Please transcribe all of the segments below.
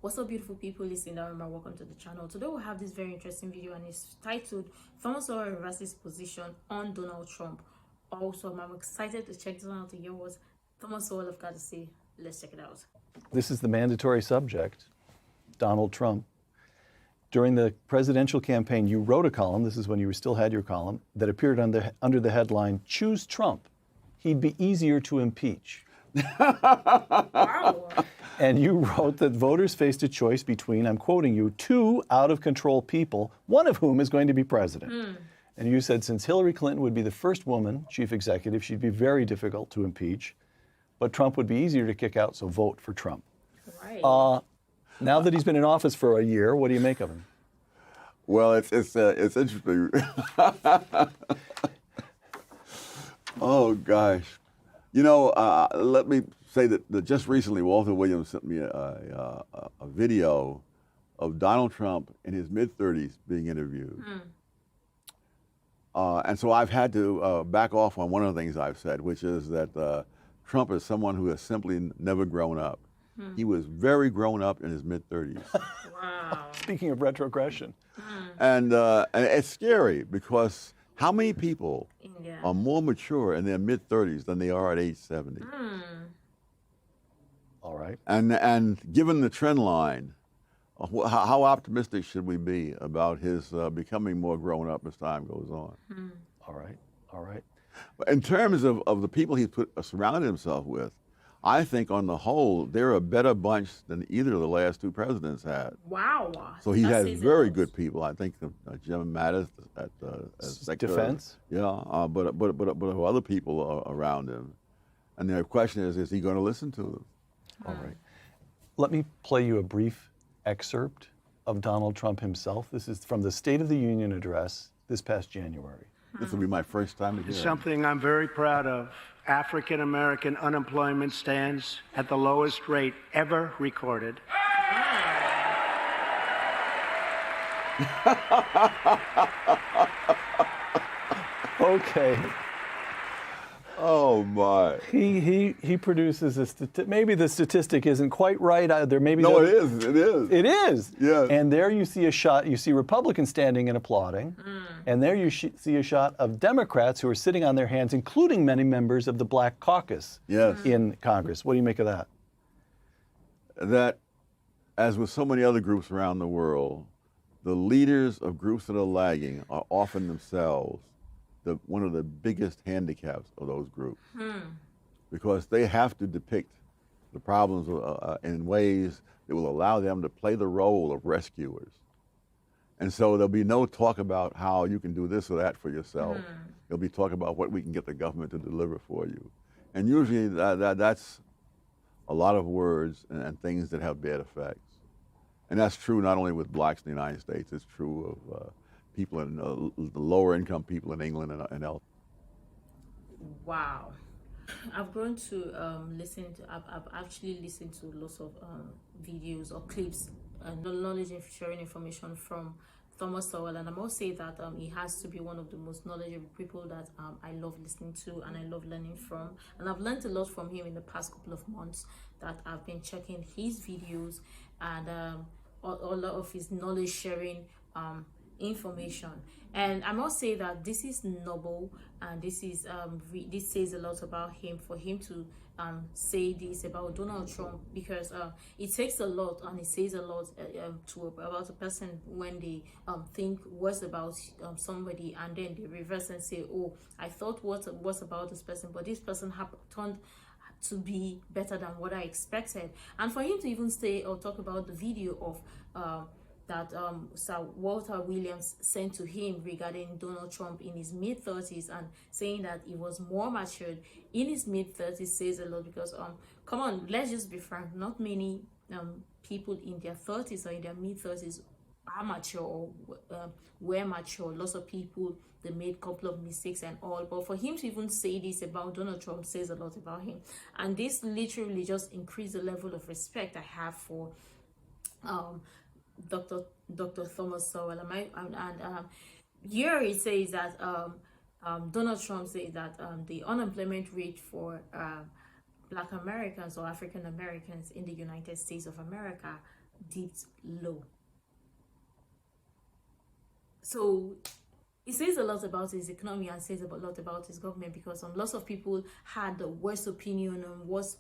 What's up, beautiful people? It's Sindafam and welcome to the channel. Today we'll have this very interesting video and it's titled Sowell reverses position on Donald Trump. Also, I'm excited to check this one out to hear what Sowell have got to say. Let's check it out. This is the mandatory subject, Donald Trump. During the presidential campaign, you wrote a column, this is when you still had your column, that appeared under the headline, "Choose Trump. He'd be easier to impeach." Wow. And you wrote that voters faced a choice between, I'm quoting you, two out-of-control people, one of whom is going to be president. And you said since Hillary Clinton would be the first woman chief executive, she'd be very difficult to impeach, but Trump would be easier to kick out, so vote for Trump. Right. Now that he's been in office for a year, what do you make of him? Well, it's interesting. Oh gosh, you know, let me say that just recently Walter Williams sent me a video of Donald Trump in his mid-30s being interviewed. And so I've had to back off on one of the things I've said, which is that Trump is someone who has simply never grown up. He was very grown up in his mid-30s. Wow. Speaking of retrogression. And it's scary because how many people are more mature in their mid-30s than they are at age 70? All right. And given the trend line, how optimistic should we be about his becoming more grown up as time goes on? All right. All right. In terms of the people he's surrounded himself with, I think on the whole, they're a better bunch than either of the last two presidents had. Wow. So he That has says very it good people. I think Jim Mattis at Secretary. Defense? Yeah, but other people are around him. And the question is he going to listen to them? All right. Let me play you a brief excerpt of Donald Trump himself. This is from the State of the Union address this past January. This will be my first time to hear it. Something I'm very proud of. African American unemployment stands at the lowest rate ever recorded. Okay. Oh my! He produces a maybe the statistic isn't quite right either. Maybe No, it is. It is. It is. Yeah. And there you see a shot. You see Republicans standing and applauding, and there you see a shot of Democrats who are sitting on their hands, including many members of the Black Caucus Yes. in Congress. What do you make of that? That, as with so many other groups around the world, the leaders of groups that are lagging are often themselves one of the biggest handicaps of those groups, because they have to depict the problems in ways that will allow them to play the role of rescuers. And so there'll be no talk about how you can do this or that for yourself. There'll be talk about what we can get the government to deliver for you. And usually that's a lot of words and things that have bad effects. And that's true not only with blacks in the United States, it's true of people in the lower income people in England and elsewhere. Wow. I've grown to I've actually listened to lots of videos or clips and knowledge and sharing information from Sowell, and I must say that he has to be one of the most knowledgeable people that I love listening to and I love learning from. And I've learned a lot from him in the past couple of months that I've been checking his videos and a lot of his knowledge sharing information. And I must say that this is noble, and this is this says a lot about him, for him to say this about Donald Trump, because it takes a lot and it says a lot about a person when they think what's about somebody, and then they reverse and say, oh, I thought what about this person, but this person turned to be better than what I expected. And for him to even say or talk about the video of that Sir Walter Williams sent to him regarding Donald Trump in his mid-30s, and saying that he was more matured in his mid-30s says a lot, because come on, let's just be frank, not many people in their 30s or in their mid-30s are mature or were mature. Lots of people, they made a couple of mistakes and all, but for him to even say this about Donald Trump says a lot about him. And this literally just increased the level of respect I have for Dr. Sowell. And here it says that Donald Trump says that the unemployment rate for Black Americans or African Americans in the United States of America dipped low. So it says a lot about his economy and says a lot about his government, because lots of people had the worst opinion on what's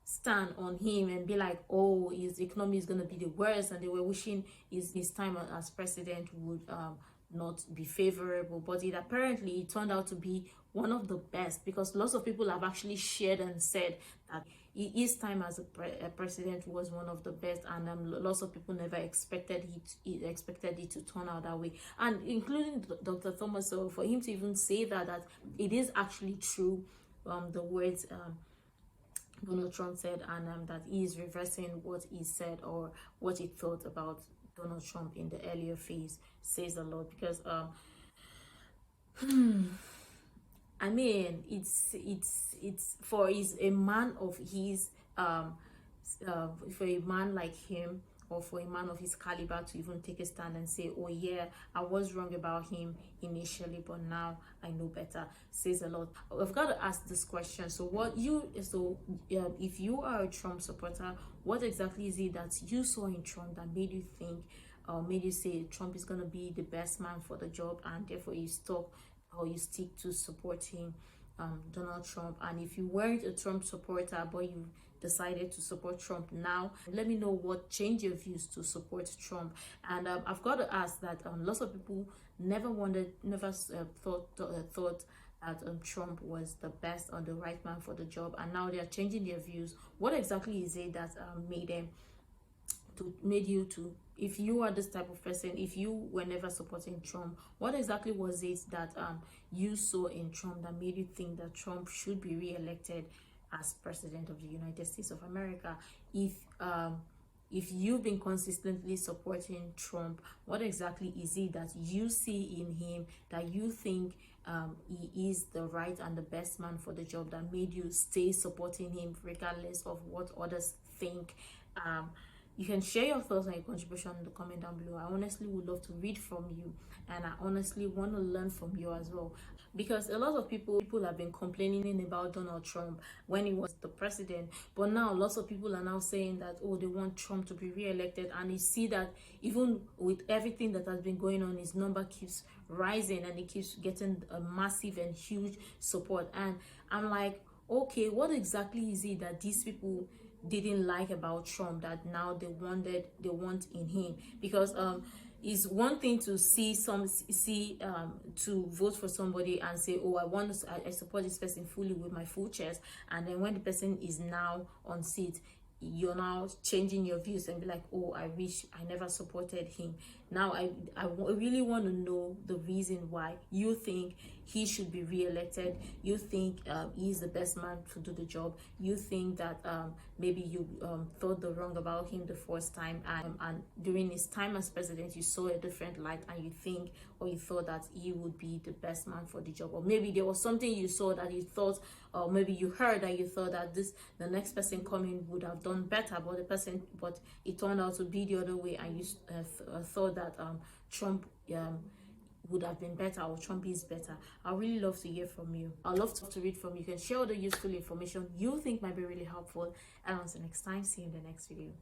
stand on him and be like, oh, his economy is going to be the worst, and they were wishing his time as president would not be favorable. But it apparently turned out to be one of the best, because lots of people have actually shared and said that his time as a president was one of the best, and lots of people never expected it to turn out that way, and including Dr. Thomas Sowell. For him to even say that it is actually true, the words Donald Trump said, and that he is reversing what he said or what he thought about Donald Trump in the earlier phase, says a lot. Because I mean, it's for a man of his for a man like him, or for a man of his caliber, to even take a stand and say, oh yeah, I was wrong about him initially, but now I know better, says a lot. I've got to ask this question. So if you are a Trump supporter, what exactly is it that you saw in Trump that made you think, made you say Trump is going to be the best man for the job, and therefore you stick to supporting Donald Trump? And if you weren't a Trump supporter but you decided to support Trump now, let me know what changed your views to support Trump. And I've got to ask that lots of people never thought that Trump was the best or the right man for the job, and now they are changing their views. What exactly is it that made you to, if you are this type of person, if you were never supporting Trump, what exactly was it that you saw in Trump that made you think that Trump should be re-elected as president of the United States of America? If you've been consistently supporting Trump, what exactly is it that you see in him that you think he is the right and the best man for the job, that made you stay supporting him regardless of what others think? You can share your thoughts and your contribution in the comment down below. I honestly would love to read from you, and I honestly want to learn from you as well, because a lot of people have been complaining about Donald Trump when he was the president, but now lots of people are now saying that, oh, they want Trump to be re-elected. And you see that even with everything that has been going on, his number keeps rising and he keeps getting a massive and huge support. And I'm like, okay, what exactly is it that these people didn't like about Trump that now they want in him? Because it's one thing to to vote for somebody and say, oh, I support this person fully with my full chest, and then when the person is now on seat, you're now changing your views and be like, oh, I wish I never supported him. Now I really want to know the reason why you think he should be re-elected. You think he's the best man to do the job. You think that maybe you thought the wrong about him the first time, and during his time as president you saw a different light, and you think, or you thought that he would be the best man for the job. Or maybe there was something you saw that you thought, or maybe you heard that you thought that the next person coming would have done better, but it turned out to be the other way, and you thought that Trump would have been better, or Trump is better. I really love to hear from you. I'd love to read from you. You can share all the useful information you think might be really helpful. And until next time, see you in the next video.